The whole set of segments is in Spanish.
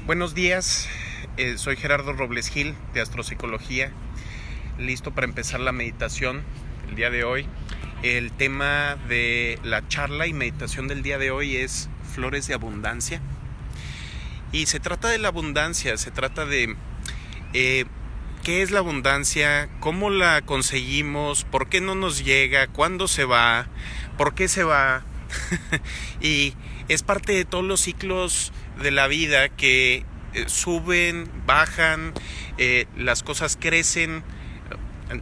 Buenos días, soy Gerardo Robles Gil de Astropsicología, listo para empezar la meditación el día de hoy. El tema de la charla y meditación del día de hoy es flores de abundancia. Y se trata de la abundancia, se trata de qué es la abundancia, cómo la conseguimos, por qué no nos llega, cuándo se va, por qué se va. Y es parte de todos los ciclos de la vida que suben, bajan, las cosas crecen,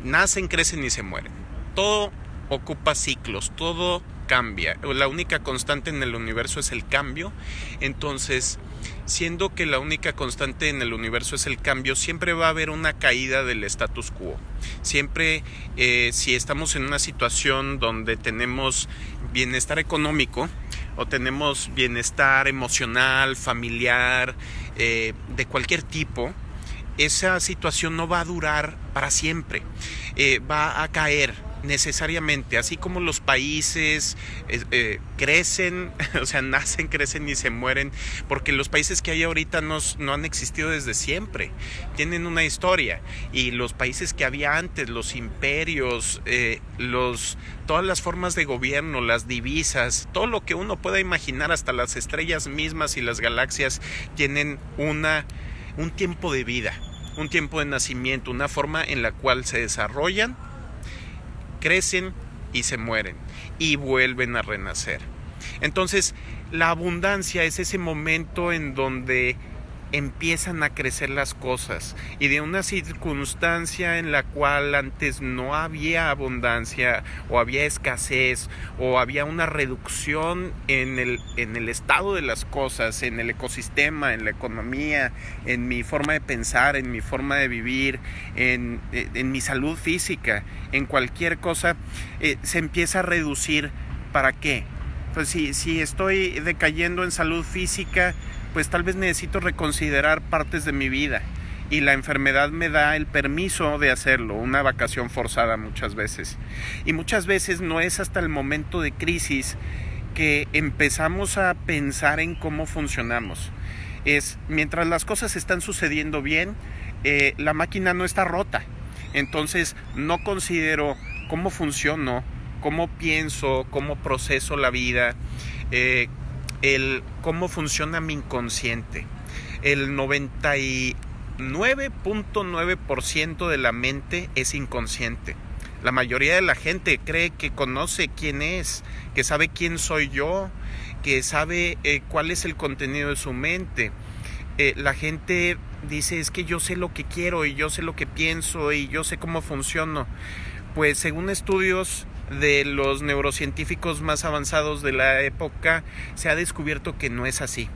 nacen, crecen y se mueren. Todo ocupa ciclos, todo cambia. La única constante en el universo es el cambio. Entonces, siendo que la única constante en el universo es el cambio, siempre va a haber una caída del status quo. Siempre, si estamos en una situación donde tenemos bienestar económico o tenemos bienestar emocional, familiar, de cualquier tipo, esa situación no va a durar para siempre, va a caer necesariamente, así como los países crecen, o sea, nacen, crecen y se mueren, porque los países que hay ahorita no han existido desde siempre, tienen una historia, y los países que había antes, los imperios, todas las formas de gobierno, las divisas, todo lo que uno pueda imaginar, hasta las estrellas mismas y las galaxias, tienen un tiempo de vida, un tiempo de nacimiento, una forma en la cual se desarrollan, crecen y se mueren y vuelven a renacer. Entonces, la abundancia es ese momento en donde empiezan a crecer las cosas, y de una circunstancia en la cual antes no había abundancia, o había escasez, o había una reducción en el estado de las cosas, en el ecosistema, en la economía, en mi forma de pensar, en mi forma de vivir, en mi salud física, en cualquier cosa, se empieza a reducir. ¿Para qué? Pues si estoy decayendo en salud física, pues tal vez necesito reconsiderar partes de mi vida, y la enfermedad me da el permiso de hacerlo, una vacación forzada muchas veces. Y muchas veces no es hasta el momento de crisis que empezamos a pensar en cómo funcionamos. Es mientras las cosas están sucediendo bien, la máquina no está rota. Entonces no considero cómo funciono, cómo pienso, cómo proceso la vida, cómo funciona mi inconsciente. El 99.9% de la mente es inconsciente. La mayoría de la gente cree que conoce quién es, que sabe quién soy yo, que sabe cuál es el contenido de su mente. La gente dice, es que yo sé lo que quiero, y yo sé lo que pienso, y yo sé cómo funciono. Pues según estudios de los neurocientíficos más avanzados de la época, se ha descubierto que no es así.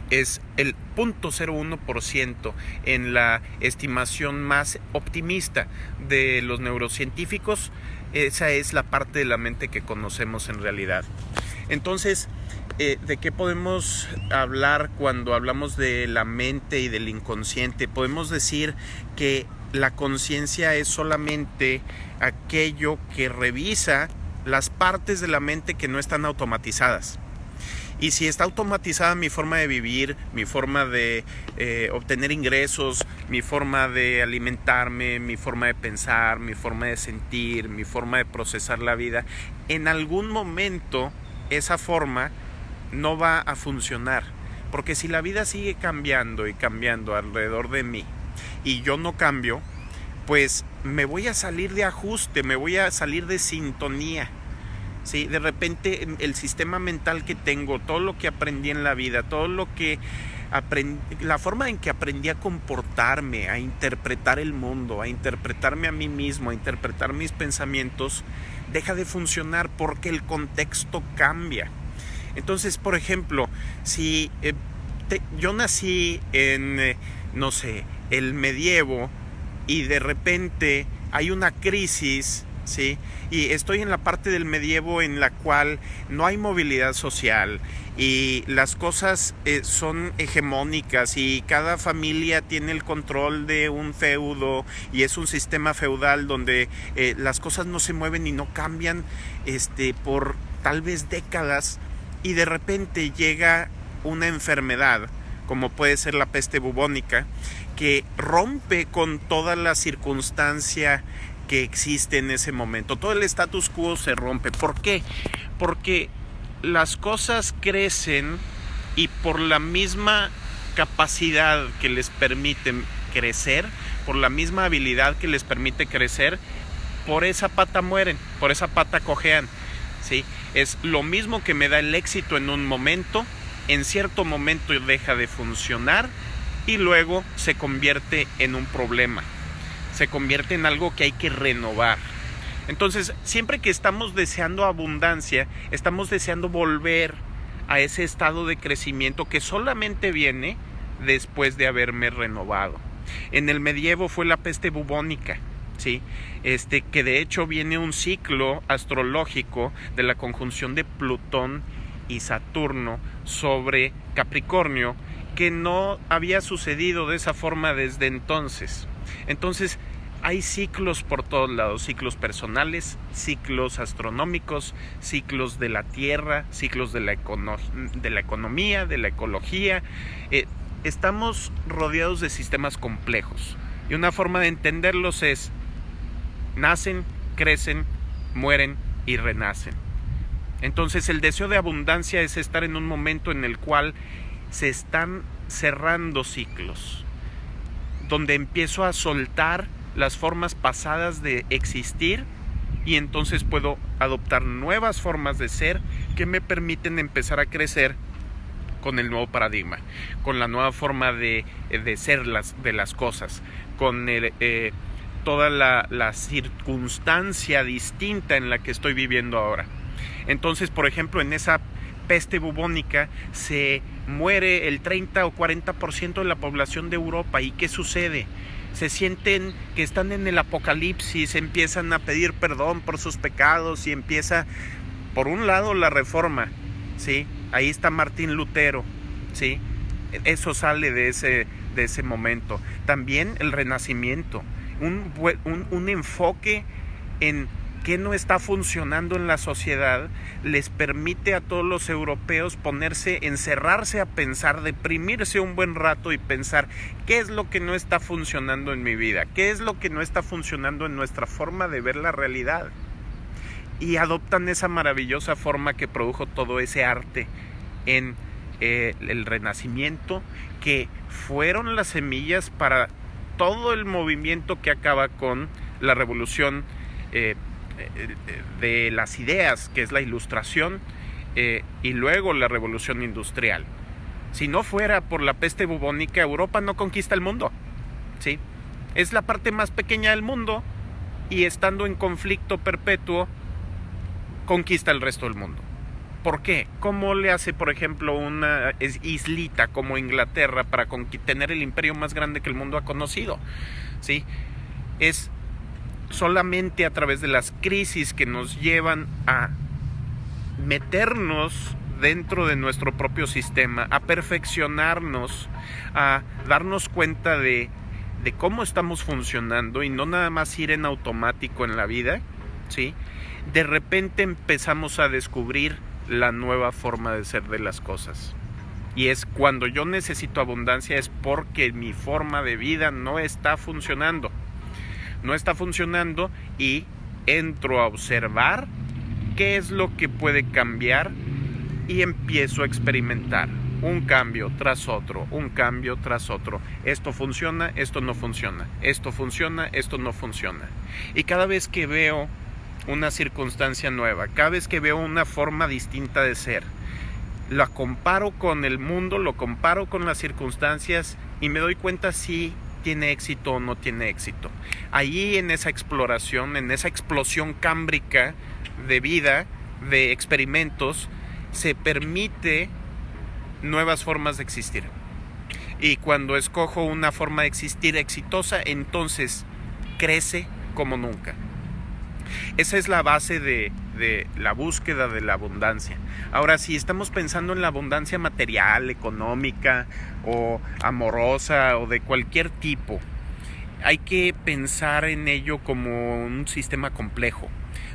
Es el 0.01% en la estimación más optimista de los neurocientíficos. Esa es la parte de la mente que conocemos en realidad. Entonces, ¿de qué podemos hablar cuando hablamos de la mente y del inconsciente? Podemos decir que la conciencia es solamente aquello que revisa las partes de la mente que no están automatizadas. Y si está automatizada mi forma de vivir, mi forma de obtener ingresos, mi forma de alimentarme, mi forma de pensar, mi forma de sentir, mi forma de procesar la vida, en algún momento esa forma no va a funcionar. Porque si la vida sigue cambiando y cambiando alrededor de mí, y yo no cambio, pues me voy a salir de ajuste, me voy a salir de sintonía. ¿Sí? De repente el sistema mental que tengo, todo lo que aprendí en la vida, todo lo que aprendí, la forma en que aprendí a comportarme, a interpretar el mundo, a interpretarme a mí mismo, a interpretar mis pensamientos, deja de funcionar porque el contexto cambia. Entonces, por ejemplo, si yo nací en, no sé, el medievo, y de repente hay una crisis, ¿sí? Y estoy en la parte del medievo en la cual no hay movilidad social, y las cosas son hegemónicas, y cada familia tiene el control de un feudo, y es un sistema feudal donde las cosas no se mueven y no cambian por tal vez décadas, y de repente llega una enfermedad como puede ser la peste bubónica, que rompe con toda la circunstancia que existe en ese momento. Todo el status quo se rompe. ¿Por qué? Porque las cosas crecen y por la misma capacidad que les permite crecer, por la misma habilidad que les permite crecer, por esa pata mueren, por esa pata cojean, ¿sí? Es lo mismo que me da el éxito en un momento, en cierto momento deja de funcionar y luego se convierte en un problema, se convierte en algo que hay que renovar. Entonces, siempre que estamos deseando abundancia, estamos deseando volver a ese estado de crecimiento que solamente viene después de haberme renovado. En el medievo fue la peste bubónica, ¿sí? Que de hecho viene un ciclo astrológico de la conjunción de Plutón y Saturno sobre Capricornio, que no había sucedido de esa forma desde entonces. Entonces, hay ciclos por todos lados, ciclos personales, ciclos astronómicos, ciclos de la Tierra, ciclos de la economía, de la ecología. Estamos rodeados de sistemas complejos y una forma de entenderlos es: nacen, crecen, mueren y renacen. Entonces el deseo de abundancia es estar en un momento en el cual se están cerrando ciclos, donde empiezo a soltar las formas pasadas de existir y entonces puedo adoptar nuevas formas de ser que me permiten empezar a crecer con el nuevo paradigma, con la nueva forma de ser de las cosas, con toda la circunstancia distinta en la que estoy viviendo ahora. Entonces, por ejemplo, en esa peste bubónica se muere el 30 o 40% de la población de Europa. ¿Y qué sucede? Se sienten que están en el apocalipsis, empiezan a pedir perdón por sus pecados y empieza, por un lado, la reforma, ¿sí? Ahí está Martín Lutero, ¿sí? Eso sale de ese momento. También el Renacimiento, un enfoque en qué no está funcionando en la sociedad, les permite a todos los europeos encerrarse a pensar, deprimirse un buen rato y pensar qué es lo que no está funcionando en mi vida, qué es lo que no está funcionando en nuestra forma de ver la realidad. Y adoptan esa maravillosa forma que produjo todo ese arte en el Renacimiento, que fueron las semillas para todo el movimiento que acaba con la revolución de las ideas, que es la Ilustración, y luego la revolución industrial. Si no fuera por la peste bubónica, Europa no conquista el mundo, ¿sí? Es la parte más pequeña del mundo y estando en conflicto perpetuo conquista el resto del mundo. ¿Por qué? ¿Cómo le hace, por ejemplo, una islita como Inglaterra para tener el imperio más grande que el mundo ha conocido? ¿Sí? Es solamente a través de las crisis que nos llevan a meternos dentro de nuestro propio sistema, a perfeccionarnos, a darnos cuenta de cómo estamos funcionando y no nada más ir en automático en la vida, ¿sí? De repente empezamos a descubrir la nueva forma de ser de las cosas. Y es cuando yo necesito abundancia, es porque mi forma de vida no está funcionando. No está funcionando y entro a observar qué es lo que puede cambiar y empiezo a experimentar un cambio tras otro, un cambio tras otro. Esto funciona, esto no funciona. Esto funciona, esto no funciona. Y cada vez que veo una circunstancia nueva, cada vez que veo una forma distinta de ser, la comparo con el mundo, lo comparo con las circunstancias y me doy cuenta si tiene éxito o no tiene éxito. Allí en esa exploración, en esa explosión cámbrica de vida, de experimentos, se permite nuevas formas de existir. Y cuando escojo una forma de existir exitosa, entonces crece como nunca. Esa es la base de la búsqueda de la abundancia. Ahora, si estamos pensando en la abundancia material, económica o amorosa o de cualquier tipo, hay que pensar en ello como un sistema complejo.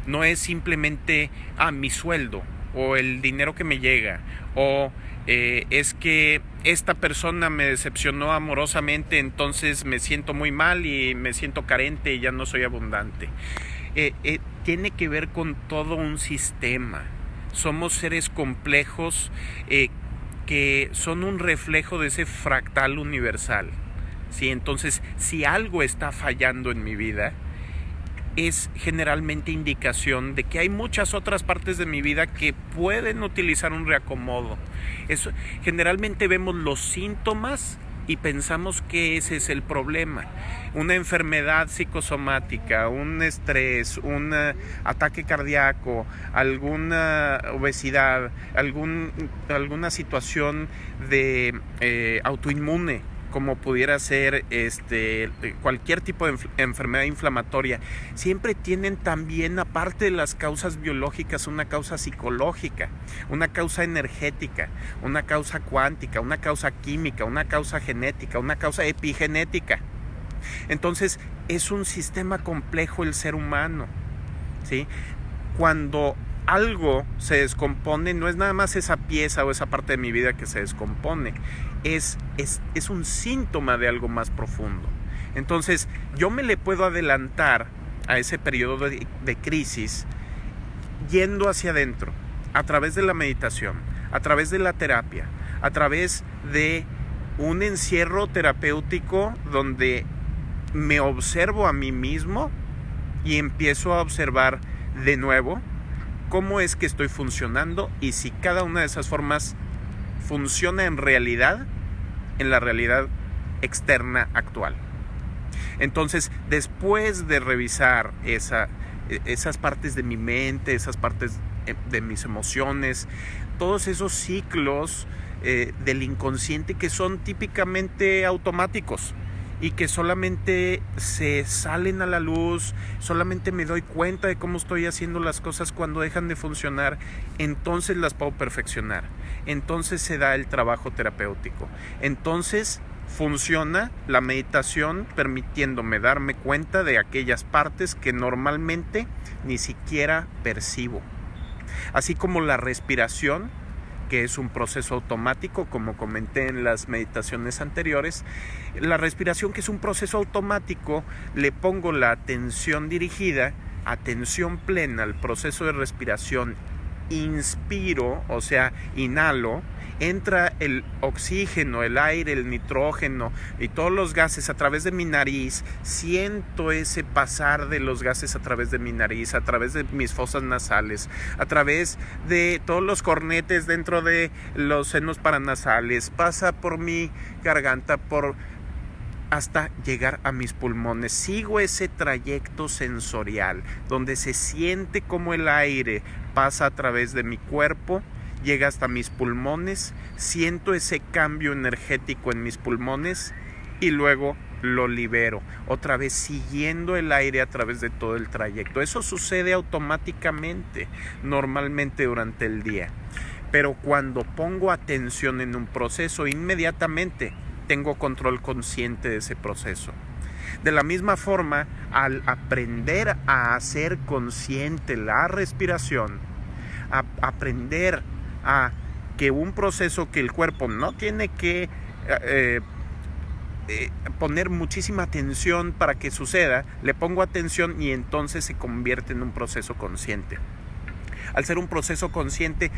No es simplemente mi sueldo, o el dinero que me llega, o es que esta persona me decepcionó amorosamente, entonces me siento muy mal y me siento carente y ya no soy abundante. Tiene que ver con todo un sistema. Somos seres complejos que son un reflejo de ese fractal universal, ¿sí? Entonces, si algo está fallando en mi vida, es generalmente indicación de que hay muchas otras partes de mi vida que pueden utilizar un reacomodo. Generalmente vemos los síntomas y pensamos que ese es el problema. Una enfermedad psicosomática, un estrés, un ataque cardíaco, alguna obesidad, alguna situación de autoinmune, como pudiera ser cualquier tipo de enfermedad inflamatoria, siempre tienen también, aparte de las causas biológicas, una causa psicológica, una causa energética, una causa cuántica, una causa química, una causa genética, una causa epigenética. Entonces, es un sistema complejo el ser humano, ¿sí? Cuando algo se descompone, no es nada más esa pieza o esa parte de mi vida que se descompone, es un síntoma de algo más profundo. Entonces, yo me le puedo adelantar a ese periodo de crisis yendo hacia adentro, a través de la meditación, a través de la terapia, a través de un encierro terapéutico donde me observo a mí mismo y empiezo a observar de nuevo cómo es que estoy funcionando y si cada una de esas formas funciona en la realidad externa actual. Entonces, después de revisar esas partes de mi mente, esas partes de mis emociones, todos esos ciclos del inconsciente que son típicamente automáticos y que solamente se salen a la luz, solamente me doy cuenta de cómo estoy haciendo las cosas cuando dejan de funcionar, entonces las puedo perfeccionar, entonces se da el trabajo terapéutico, entonces funciona la meditación permitiéndome darme cuenta de aquellas partes que normalmente ni siquiera percibo, así como la respiración, que es un proceso automático, como comenté en las meditaciones anteriores. La respiración, que es un proceso automático, le pongo la atención dirigida, atención plena al proceso de respiración, inspiro, o sea, inhalo, entra el oxígeno, el aire, el nitrógeno y todos los gases a través de mi nariz, siento ese pasar de los gases a través de mi nariz, a través de mis fosas nasales, a través de todos los cornetes dentro de los senos paranasales, pasa por mi garganta, hasta llegar a mis pulmones. Sigo ese trayecto sensorial donde se siente como el aire pasa a través de mi cuerpo, llega hasta mis pulmones, siento ese cambio energético en mis pulmones y luego lo libero, otra vez siguiendo el aire a través de todo el trayecto. Eso sucede automáticamente, normalmente durante el día. Pero cuando pongo atención en un proceso, inmediatamente tengo control consciente de ese proceso. De la misma forma, al aprender a hacer consciente la respiración, a aprender a que un proceso que el cuerpo no tiene que poner muchísima atención para que suceda, le pongo atención y entonces se convierte en un proceso consciente. Al ser un proceso consciente,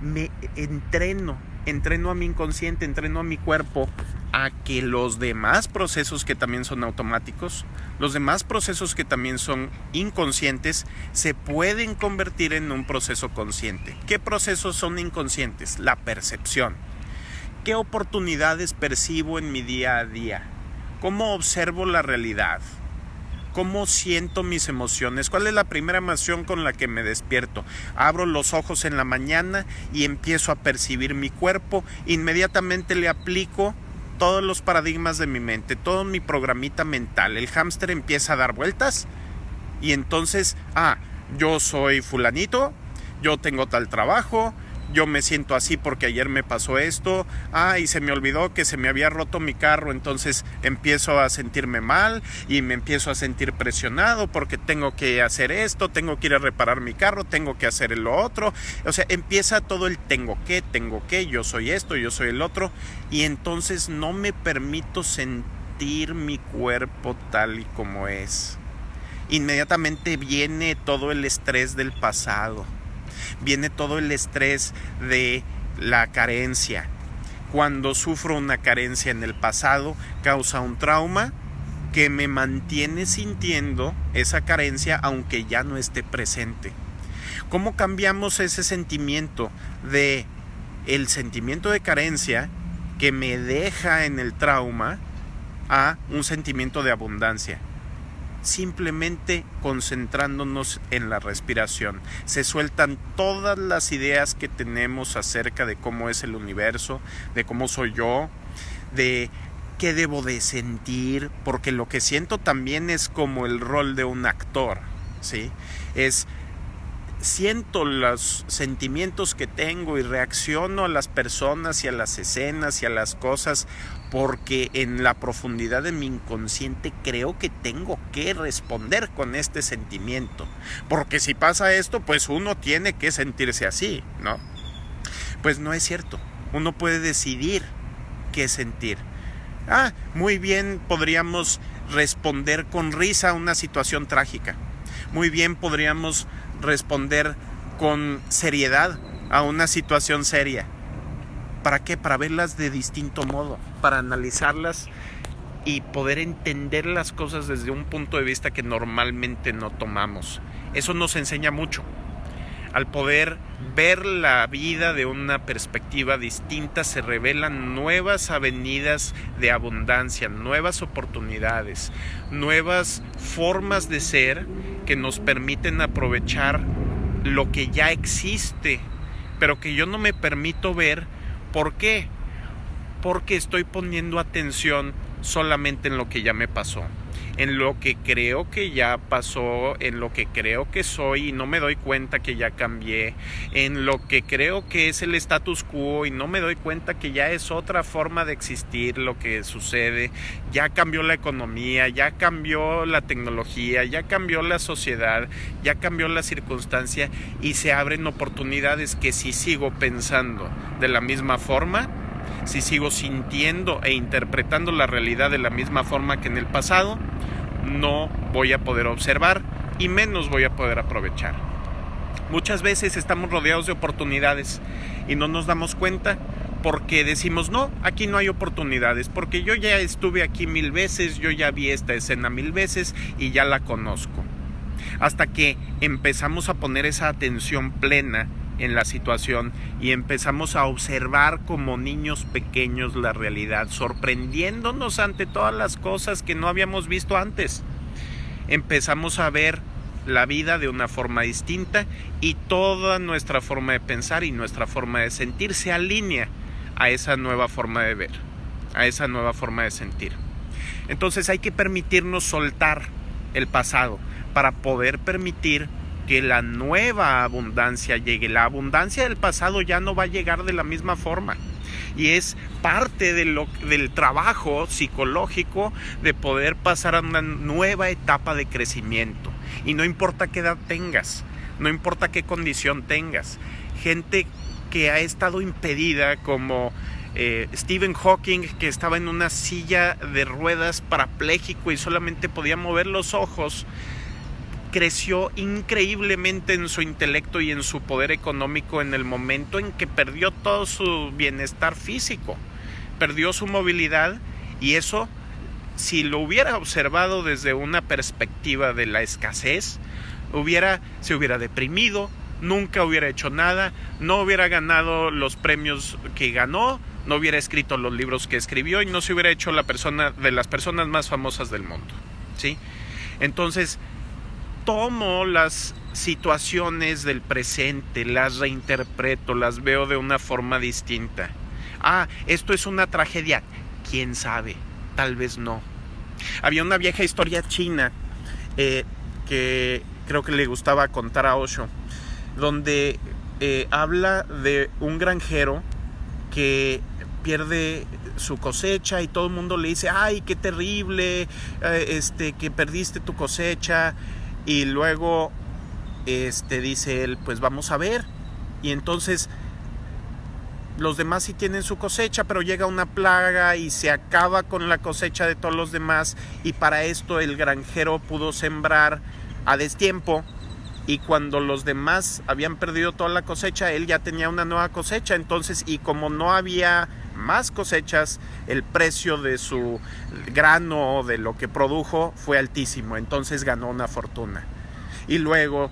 me entreno a mi inconsciente, entreno a mi cuerpo a que los demás procesos que también son automáticos, los demás procesos que también son inconscientes, se pueden convertir en un proceso consciente. ¿Qué procesos son inconscientes? La percepción. ¿Qué oportunidades percibo en mi día a día? ¿Cómo observo la realidad? ¿Cómo siento mis emociones? ¿Cuál es la primera emoción con la que me despierto? Abro los ojos en la mañana y empiezo a percibir mi cuerpo. Inmediatamente le aplico todos los paradigmas de mi mente, todo mi programita mental. El hámster empieza a dar vueltas y entonces, yo soy fulanito, yo tengo tal trabajo, yo me siento así porque ayer me pasó esto, y se me olvidó que se me había roto mi carro, entonces empiezo a sentirme mal y me empiezo a sentir presionado porque tengo que hacer esto, tengo que ir a reparar mi carro, tengo que hacer lo otro. O sea, empieza todo el tengo que, yo soy esto, yo soy el otro, y entonces no me permito sentir mi cuerpo tal y como es. Inmediatamente viene todo el estrés del pasado. Viene todo el estrés de la carencia. Cuando sufro una carencia en el pasado, causa un trauma que me mantiene sintiendo esa carencia aunque ya no esté presente. ¿Cómo cambiamos ese sentimiento de el sentimiento de carencia que me deja en el trauma a un sentimiento de abundancia? Simplemente concentrándonos en la respiración. Se sueltan todas las ideas que tenemos acerca de cómo es el universo, de cómo soy yo, de qué debo de sentir, porque lo que siento también es como el rol de un actor, ¿sí? Siento los sentimientos que tengo y reacciono a las personas y a las escenas y a las cosas porque en la profundidad de mi inconsciente creo que tengo que responder con este sentimiento. Porque si pasa esto, pues uno tiene que sentirse así, ¿no? Pues no es cierto. Uno puede decidir qué sentir. Muy bien, podríamos responder con risa a una situación trágica. Muy bien, podríamos responder con seriedad a una situación seria. ¿Para qué? Para verlas de distinto modo, para analizarlas y poder entender las cosas desde un punto de vista que normalmente no tomamos. Eso nos enseña mucho. Al poder ver la vida de una perspectiva distinta, se revelan nuevas avenidas de abundancia, nuevas oportunidades, nuevas formas de ser que nos permiten aprovechar lo que ya existe, pero que yo no me permito ver. ¿Por qué? Porque estoy poniendo atención solamente en lo que ya me pasó, en lo que creo que ya pasó, en lo que creo que soy y no me doy cuenta que ya cambié, en lo que creo que es el status quo y no me doy cuenta que ya es otra forma de existir lo que sucede. Ya cambió la economía, ya cambió la tecnología, ya cambió la sociedad, ya cambió la circunstancia y se abren oportunidades que si sigo pensando de la misma forma, si sigo sintiendo e interpretando la realidad de la misma forma que en el pasado, no voy a poder observar y menos voy a poder aprovechar. Muchas veces estamos rodeados de oportunidades y no nos damos cuenta porque decimos, no, aquí no hay oportunidades, porque yo ya estuve aquí 1000 veces, yo ya vi esta escena 1000 veces y ya la conozco. Hasta que empezamos a poner esa atención plena en la situación y empezamos a observar como niños pequeños la realidad, sorprendiéndonos ante todas las cosas que no habíamos visto antes. Empezamos a ver la vida de una forma distinta y toda nuestra forma de pensar y nuestra forma de sentir se alinea a esa nueva forma de ver, a esa nueva forma de sentir. Entonces hay que permitirnos soltar el pasado para poder permitir que la nueva abundancia llegue. La abundancia del pasado ya no va a llegar de la misma forma y es parte del trabajo psicológico de poder pasar a una nueva etapa de crecimiento. Y no importa qué edad tengas, no importa qué condición tengas. Gente que ha estado impedida como Stephen Hawking, que estaba en una silla de ruedas parapléjico y solamente podía mover los ojos, creció increíblemente en su intelecto y en su poder económico en el momento en que perdió todo su bienestar físico, perdió su movilidad, y eso, si lo hubiera observado desde una perspectiva de la escasez, se hubiera deprimido, nunca hubiera hecho nada, no hubiera ganado los premios que ganó, no hubiera escrito los libros que escribió y no se hubiera hecho de las personas más famosas del mundo, ¿sí? Entonces, tomo las situaciones del presente, las reinterpreto, las veo de una forma distinta. Esto es una tragedia. ¿Quién sabe? Tal vez no. Había una vieja historia china que creo que le gustaba contar a Osho, donde habla de un granjero que pierde su cosecha y todo el mundo le dice, ay, qué terrible, que perdiste tu cosecha. Y luego dice él, pues vamos a ver. Y entonces los demás sí tienen su cosecha, pero llega una plaga y se acaba con la cosecha de todos los demás. Y para esto el granjero pudo sembrar a destiempo. Y cuando los demás habían perdido toda la cosecha, él ya tenía una nueva cosecha. Entonces, y como no había más cosechas, el precio de su grano o de lo que produjo fue altísimo. Entonces ganó una fortuna. Y luego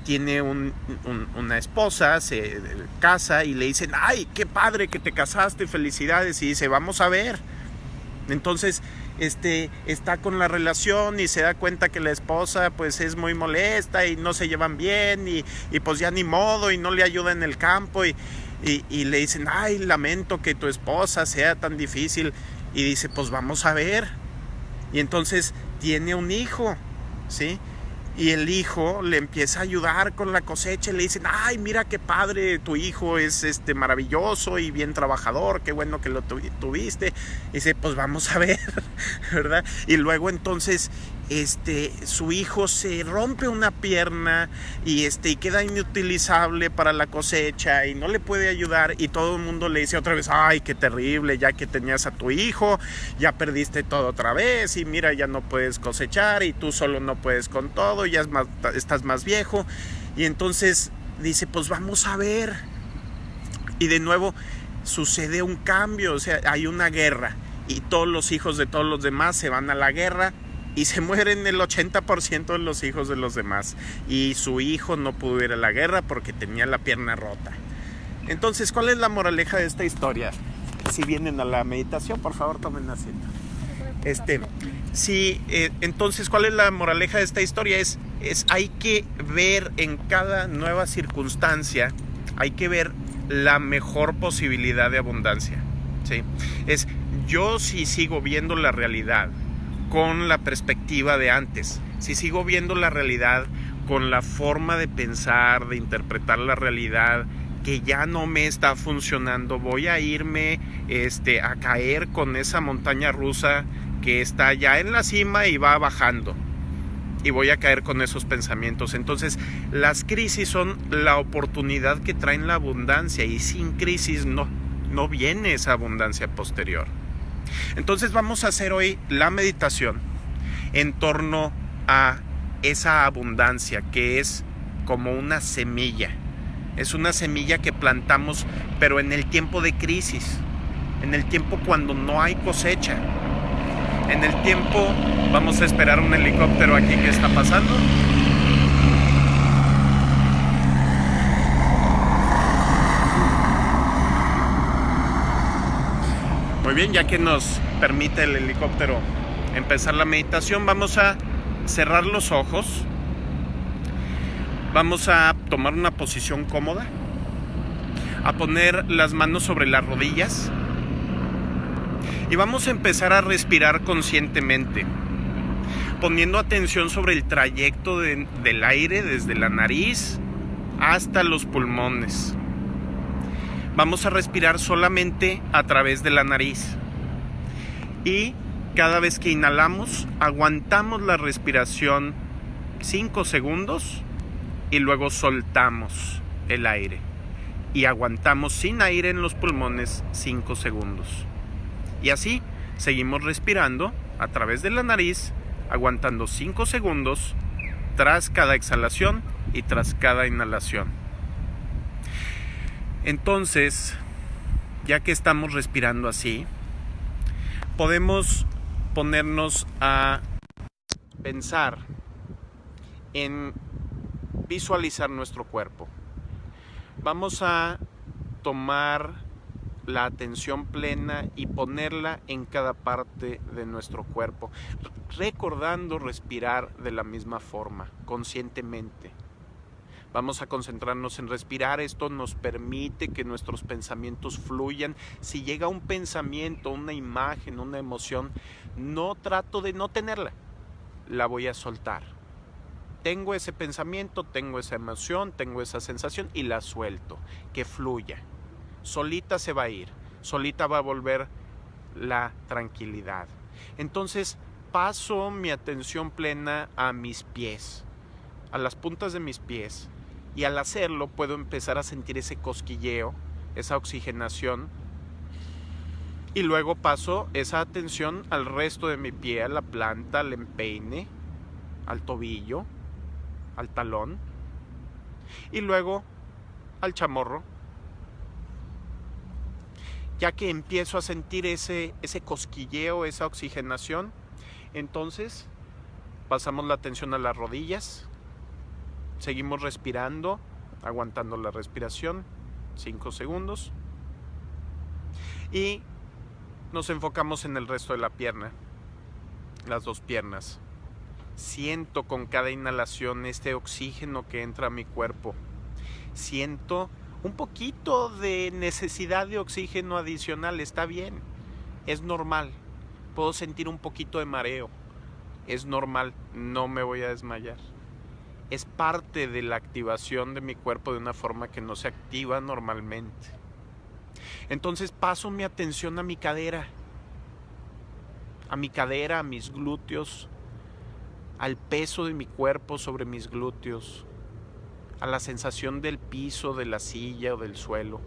tiene una esposa, se casa y le dicen, ay, qué padre que te casaste, felicidades. Y dice, vamos a ver. Entonces está con la relación y se da cuenta que la esposa pues es muy molesta y no se llevan bien y pues ya ni modo, y no le ayuda en el campo y le dicen, ay, lamento que tu esposa sea tan difícil. Y dice, pues vamos a ver. Y entonces tiene un hijo, ¿sí? Y el hijo le empieza a ayudar con la cosecha y le dicen, ay, mira qué padre, tu hijo es maravilloso y bien trabajador, qué bueno que lo tuviste. Y dice, pues vamos a ver, ¿verdad? Y luego entonces su hijo se rompe una pierna y queda inutilizable para la cosecha y no le puede ayudar, y todo el mundo le dice otra vez, ay, qué terrible, ya que tenías a tu hijo, ya perdiste todo otra vez, y mira, ya no puedes cosechar y tú solo no puedes con todo, ya estás más viejo. Y entonces dice, pues vamos a ver. Y de nuevo sucede un cambio, o sea, hay una guerra y todos los hijos de todos los demás se van a la guerra y se mueren el 80% de los hijos de los demás, y su hijo no pudo ir a la guerra porque tenía la pierna rota. Entonces, ¿cuál es la moraleja de esta historia? Si vienen a la meditación, por favor, tomen asiento. Entonces, ¿cuál es la moraleja de esta historia? Es hay que ver en cada nueva circunstancia, hay que ver la mejor posibilidad de abundancia, ¿sí? Yo si sigo viendo la realidad con la perspectiva de antes, si sigo viendo la realidad con la forma de pensar, de interpretar la realidad que ya no me está funcionando, voy a irme a caer con esa montaña rusa que está ya en la cima y va bajando, y voy a caer con esos pensamientos. Entonces, las crisis son la oportunidad que traen la abundancia, y sin crisis no viene esa abundancia posterior. Entonces vamos a hacer hoy la meditación en torno a esa abundancia que es como una semilla. Es una semilla que plantamos, pero en el tiempo de crisis, en el tiempo cuando no hay cosecha, en el tiempo, vamos a esperar un helicóptero aquí que está pasando. Muy bien, ya que nos permite el helicóptero empezar la meditación, vamos a cerrar los ojos. Vamos a tomar una posición cómoda, a poner las manos sobre las rodillas y vamos a empezar a respirar conscientemente, poniendo atención sobre el trayecto del aire desde la nariz hasta los pulmones. Vamos a respirar solamente a través de la nariz, y cada vez que inhalamos, aguantamos la respiración 5 segundos y luego soltamos el aire y aguantamos sin aire en los pulmones 5 segundos. Y así seguimos respirando a través de la nariz, aguantando 5 segundos tras cada exhalación y tras cada inhalación. Entonces, ya que estamos respirando así, podemos ponernos a pensar en visualizar nuestro cuerpo. Vamos a tomar la atención plena y ponerla en cada parte de nuestro cuerpo, recordando respirar de la misma forma, conscientemente. Vamos a concentrarnos en respirar. Esto nos permite que nuestros pensamientos fluyan. Si llega un pensamiento, una imagen, una emoción, no trato de no tenerla, la voy a soltar. Tengo ese pensamiento, tengo esa emoción, tengo esa sensación y la suelto, que fluya. Solita se va a ir, solita va a volver la tranquilidad. Entonces paso mi atención plena a mis pies, a las puntas de mis pies, y al hacerlo puedo empezar a sentir ese cosquilleo, esa oxigenación, y luego paso esa atención al resto de mi pie, a la planta, al empeine, al tobillo, al talón, y luego al chamorro. Ya que empiezo a sentir ese cosquilleo, esa oxigenación, entonces pasamos la atención a las rodillas, seguimos respirando, aguantando la respiración, 5 segundos, y nos enfocamos en el resto de la pierna, las 2 piernas. Siento con cada inhalación este oxígeno que entra a mi cuerpo. Siento un poquito de necesidad de oxígeno adicional, está bien, es normal. Puedo sentir un poquito de mareo, es normal, no me voy a desmayar. Es parte de la activación de mi cuerpo de una forma que no se activa normalmente. Entonces paso mi atención a mi cadera, a mis glúteos, al peso de mi cuerpo sobre mis glúteos, a la sensación del piso, de la silla o del suelo.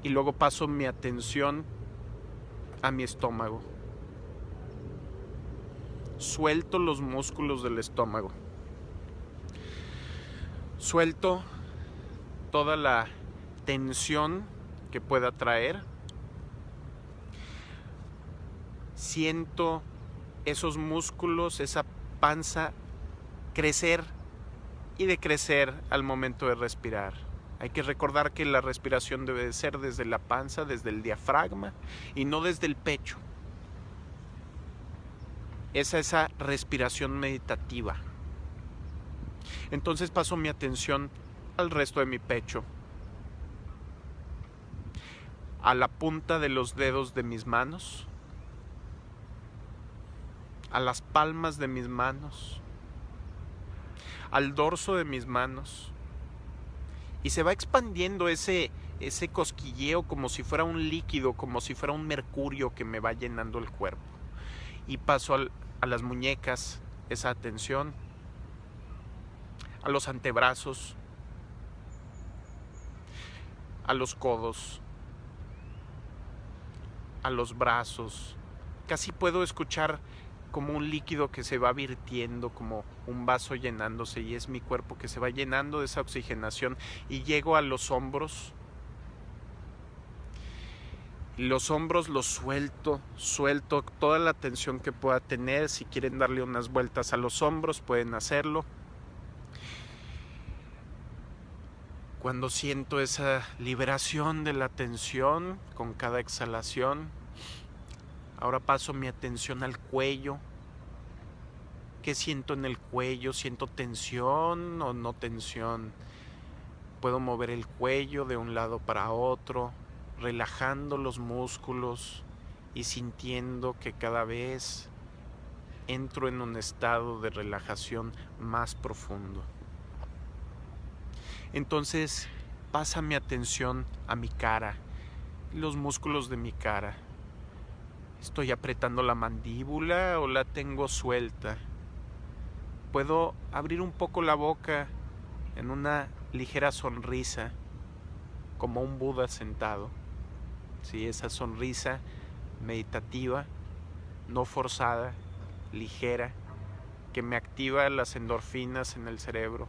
Y luego paso mi atención a mi estómago. Suelto los músculos del estómago. Suelto toda la tensión que pueda traer. Siento esos músculos, esa panza crecer y decrecer al momento de respirar. Hay que recordar que la respiración debe de ser desde la panza, desde el diafragma y no desde el pecho. Esa respiración meditativa. Entonces paso mi atención al resto de mi pecho, a la punta de los dedos de mis manos, a las palmas de mis manos, al dorso de mis manos, y se va expandiendo ese cosquilleo como si fuera un líquido, como si fuera un mercurio que me va llenando el cuerpo. Y paso a las muñecas, esa atención, a los antebrazos, a los codos, a los brazos. Casi puedo escuchar como un líquido que se va vertiendo, como un vaso llenándose, y es mi cuerpo que se va llenando de esa oxigenación. Y llego a los hombros. Los hombros los suelto toda la tensión que pueda tener. Si quieren darle unas vueltas a los hombros, pueden hacerlo. Cuando siento esa liberación de la tensión con cada exhalación, ahora paso mi atención al cuello. ¿Qué siento en el cuello? ¿Siento tensión o no tensión? Puedo mover el cuello de un lado para otro, relajando los músculos y sintiendo que cada vez entro en un estado de relajación más profundo. Entonces pasa mi atención a mi cara, los músculos de mi cara. ¿Estoy apretando la mandíbula o la tengo suelta? Puedo abrir un poco la boca en una ligera sonrisa, como un Buda sentado. Sí, esa sonrisa meditativa, no forzada, ligera, que me activa las endorfinas en el cerebro,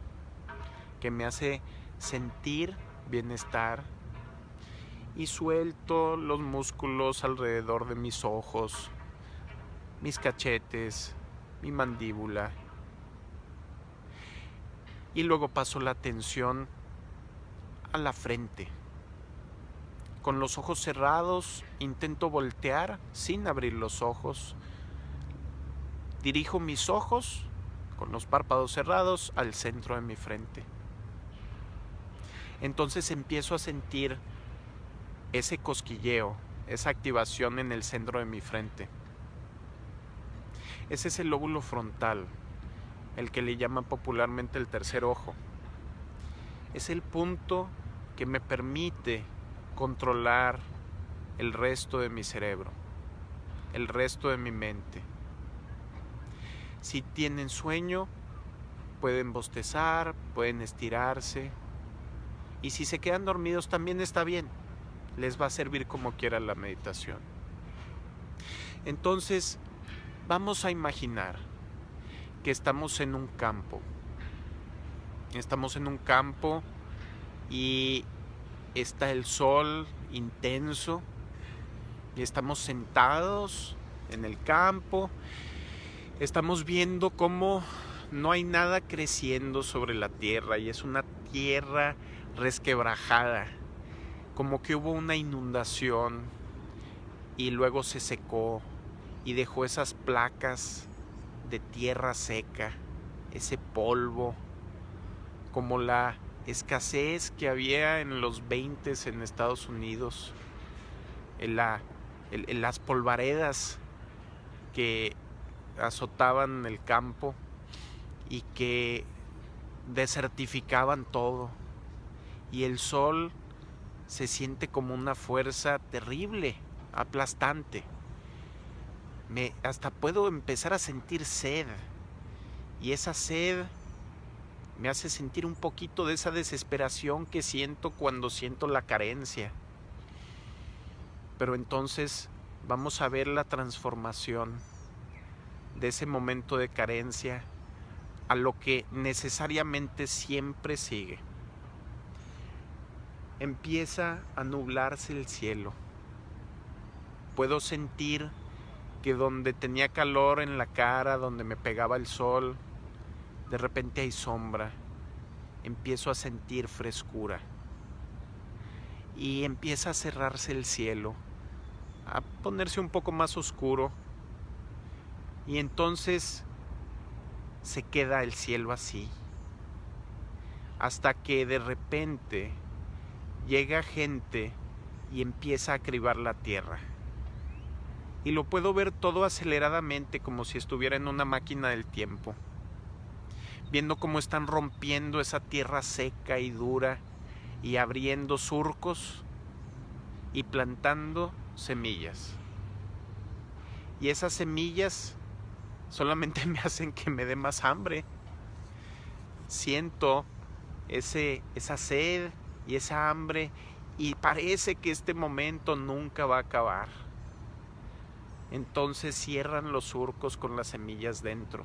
que me hace sentir bienestar. Y suelto los músculos alrededor de mis ojos, mis cachetes, mi mandíbula. Y luego paso la atención a la frente. Con los ojos cerrados intento voltear sin abrir los ojos. Dirijo mis ojos con los párpados cerrados al centro de mi frente. Entonces empiezo a sentir ese cosquilleo, esa activación en el centro de mi frente. Ese es el lóbulo frontal. el que le llaman popularmente el tercer ojo. Es el punto que me permite controlar el resto de mi cerebro, el resto de mi mente. Si tienen sueño, pueden bostezar, pueden estirarse. Y si se quedan dormidos también está bien. Les va a servir como quiera la meditación. Entonces, vamos a imaginar que estamos en un campo. Estamos en un campo y está el sol intenso. Y estamos sentados en el campo. Estamos viendo cómo no hay nada creciendo sobre la tierra y es una tierra resquebrajada, como que hubo una inundación y luego se secó y dejó esas placas de tierra seca, ese polvo, como la escasez que había en los 20s en Estados Unidos, en las polvaredas que azotaban el campo y que desertificaban todo, y el sol se siente como una fuerza terrible, aplastante. Hasta puedo empezar a sentir sed, y esa sed me hace sentir un poquito de esa desesperación que siento cuando siento la carencia. Pero entonces vamos a ver la transformación de ese momento de carencia a lo que necesariamente siempre sigue. Empieza a nublarse el cielo. Puedo sentir que donde tenía calor en la cara, donde me pegaba el sol, de repente hay sombra. Empiezo a sentir frescura. Y empieza a cerrarse el cielo, a ponerse un poco más oscuro. Y entonces se queda el cielo así, hasta que de repente llega gente y empieza a cribar la tierra. Y lo puedo ver todo aceleradamente, como si estuviera en una máquina del tiempo, viendo cómo están rompiendo esa tierra seca y dura y abriendo surcos y plantando semillas. Y esas semillas solamente me hacen que me dé más hambre. Siento esa sed y esa hambre, y parece que este momento nunca va a acabar. Entonces cierran los surcos con las semillas dentro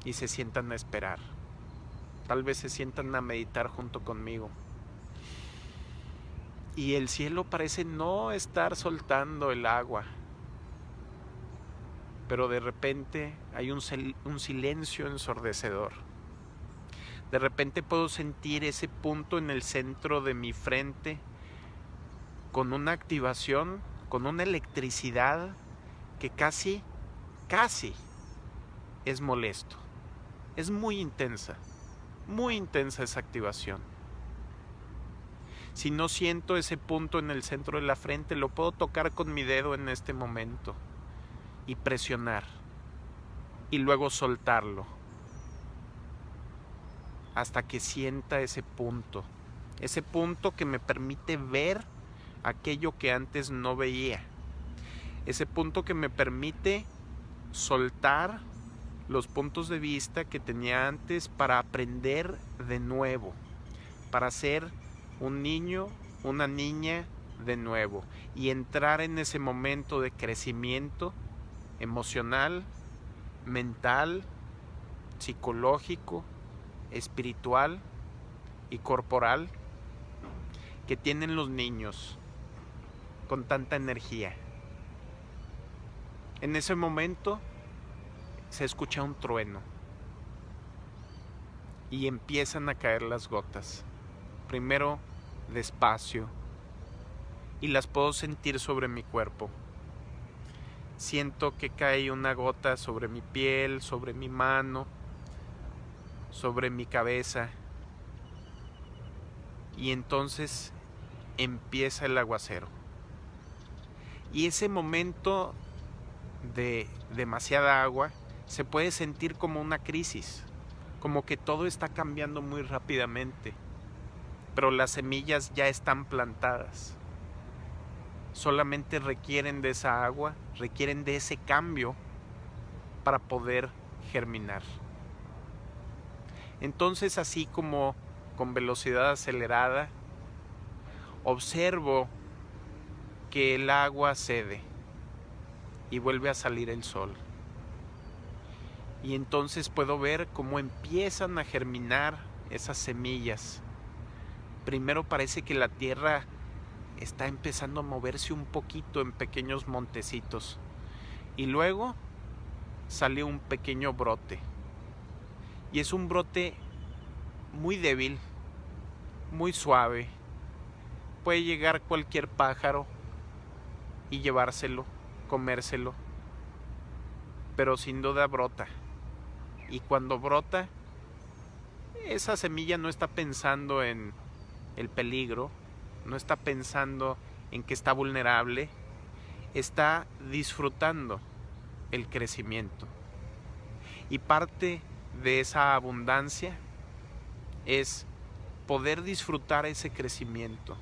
y se sientan a esperar. Tal vez se sientan a meditar junto conmigo. Y el cielo parece no estar soltando el agua, pero de repente hay un silencio ensordecedor. De repente puedo sentir ese punto en el centro de mi frente con una activación, con una electricidad que casi es molesto. Es muy intensa esa activación. Si no siento ese punto en el centro de la frente, lo puedo tocar con mi dedo en este momento y presionar y luego soltarlo hasta que sienta ese punto que me permite ver aquello que antes no veía, ese punto que me permite soltar los puntos de vista que tenía antes para aprender de nuevo, para ser un niño, una niña de nuevo, y entrar en ese momento de crecimiento emocional, mental, psicológico, espiritual y corporal que tienen los niños con tanta energía. En ese momento se escucha un trueno y empiezan a caer las gotas, primero despacio, y las puedo sentir sobre mi cuerpo. Siento que cae una gota sobre mi piel, sobre mi mano, sobre mi cabeza, y entonces empieza el aguacero. Y ese momento de demasiada agua se puede sentir como una crisis, como que todo está cambiando muy rápidamente, pero las semillas ya están plantadas. Solamente requieren de esa agua, requieren de ese cambio para poder germinar. Entonces, así como con velocidad acelerada, observo que el agua cede y vuelve a salir el sol. Y entonces puedo ver cómo empiezan a germinar esas semillas. Primero parece que la tierra está empezando a moverse un poquito en pequeños montecitos. Y luego sale un pequeño brote. Y es un brote muy débil, muy suave. Puede llegar cualquier pájaro y llevárselo, comérselo. Pero sin duda brota. Y cuando brota, esa semilla no está pensando en el peligro, no está pensando en que está vulnerable, está disfrutando el crecimiento. Y parte de esa abundancia es poder disfrutar ese crecimiento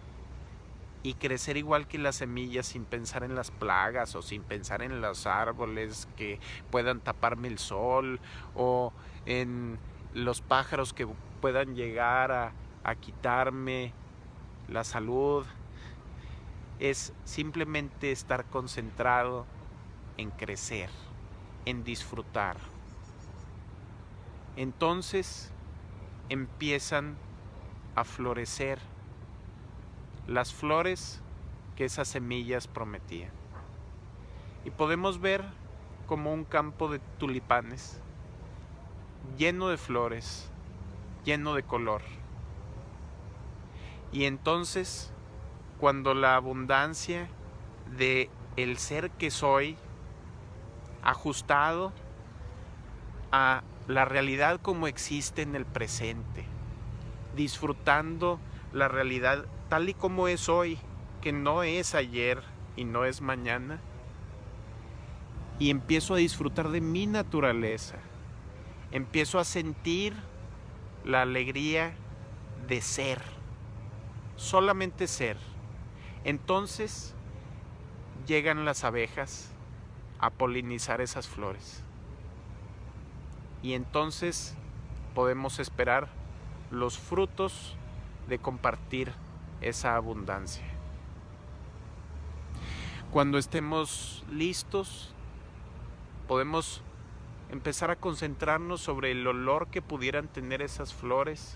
y crecer igual que las semillas, sin pensar en las plagas o sin pensar en los árboles que puedan taparme el sol o en los pájaros que puedan llegar a quitarme la salud. Es simplemente estar concentrado en crecer, en disfrutar. Entonces empiezan a florecer las flores que esas semillas prometían. Y podemos ver como un campo de tulipanes lleno de flores, lleno de color. Y entonces, cuando la abundancia de el ser que soy, ajustado a la realidad como existe en el presente, disfrutando la realidad tal y como es hoy, que no es ayer y no es mañana, y empiezo a disfrutar de mi naturaleza, empiezo a sentir la alegría de ser, solamente ser. Entonces llegan las abejas a polinizar esas flores, y entonces podemos esperar los frutos de compartir esa abundancia. Cuando estemos listos, podemos empezar a concentrarnos sobre el olor que pudieran tener esas flores,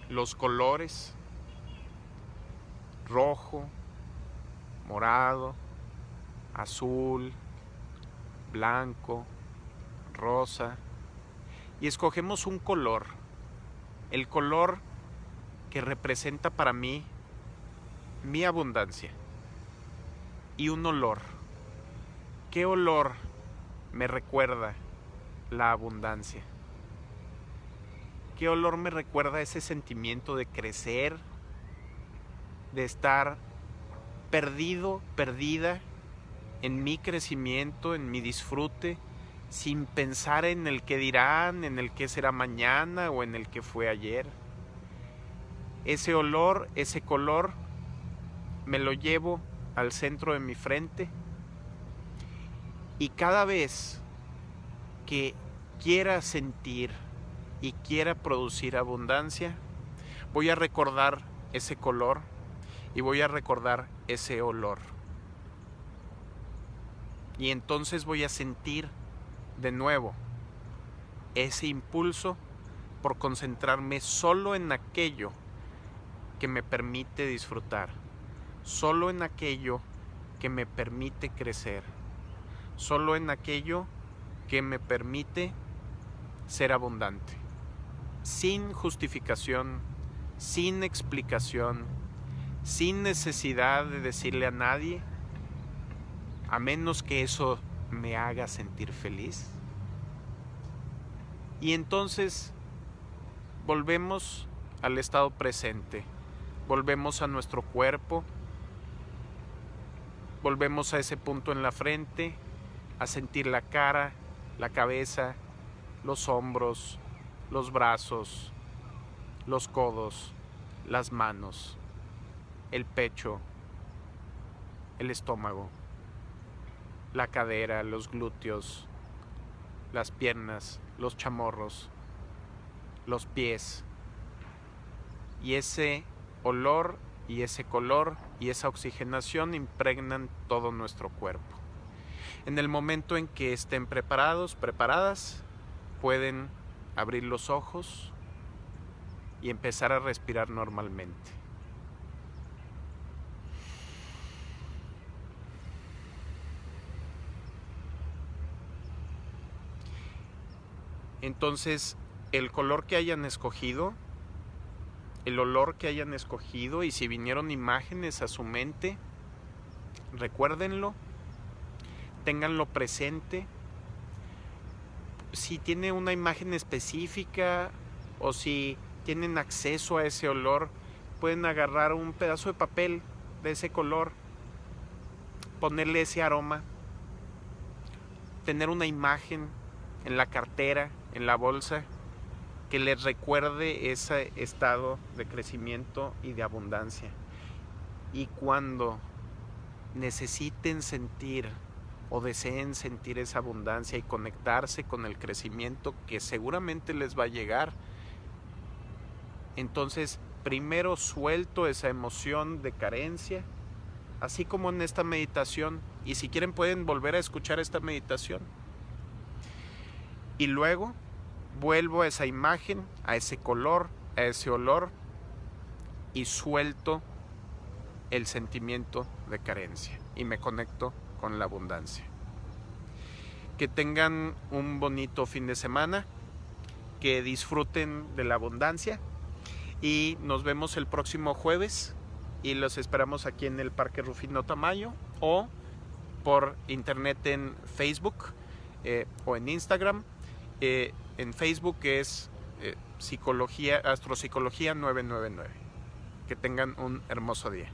los colores, rojo, morado, azul, blanco, rosa, y escogemos un color, el color que representa para mí mi abundancia, y un olor. ¿Qué olor me recuerda la abundancia? ¿Qué olor me recuerda ese sentimiento de crecer, de estar perdido, perdida en mi crecimiento, en mi disfrute, sin pensar en el que dirán, en el que será mañana o en el que fue ayer? Ese olor, ese color, me lo llevo al centro de mi frente, y cada vez que quiera sentir y quiera producir abundancia, voy a recordar ese color y voy a recordar ese olor. Y entonces voy a sentir de nuevo ese impulso por concentrarme solo en aquello que me permite disfrutar, solo en aquello que me permite crecer, solo en aquello que me permite ser abundante, sin justificación, sin explicación, sin necesidad de decirle a nadie, a menos que eso me haga sentir feliz. Y entonces volvemos al estado presente, volvemos a nuestro cuerpo, volvemos a ese punto en la frente, a sentir la cara, la cabeza, los hombros, los brazos, los codos, las manos, el pecho, el estómago, la cadera, los glúteos, las piernas, los chamorros, los pies. Y ese olor y ese color y esa oxigenación impregnan todo nuestro cuerpo. En el momento en que estén preparados, preparadas, pueden abrir los ojos y empezar a respirar normalmente. Entonces, el color que hayan escogido, el olor que hayan escogido, y si vinieron imágenes a su mente, recuérdenlo, ténganlo presente. Si tiene una imagen específica o si tienen acceso a ese olor, pueden agarrar un pedazo de papel de ese color, ponerle ese aroma, tener una imagen en la cartera, en la bolsa, que les recuerde ese estado de crecimiento y de abundancia. Y cuando necesiten sentir o deseen sentir esa abundancia y conectarse con el crecimiento que seguramente les va a llegar, entonces primero suelto esa emoción de carencia, así como en esta meditación, y si quieren pueden volver a escuchar esta meditación, y luego vuelvo a esa imagen, a ese color, a ese olor, y suelto el sentimiento de carencia y me conecto con la abundancia. Que tengan un bonito fin de semana, que disfruten de la abundancia, y nos vemos el próximo jueves y los esperamos aquí en el Parque Rufino Tamayo o por internet en Facebook o en Instagram. En Facebook es Astropsicología 999. Que tengan un hermoso día.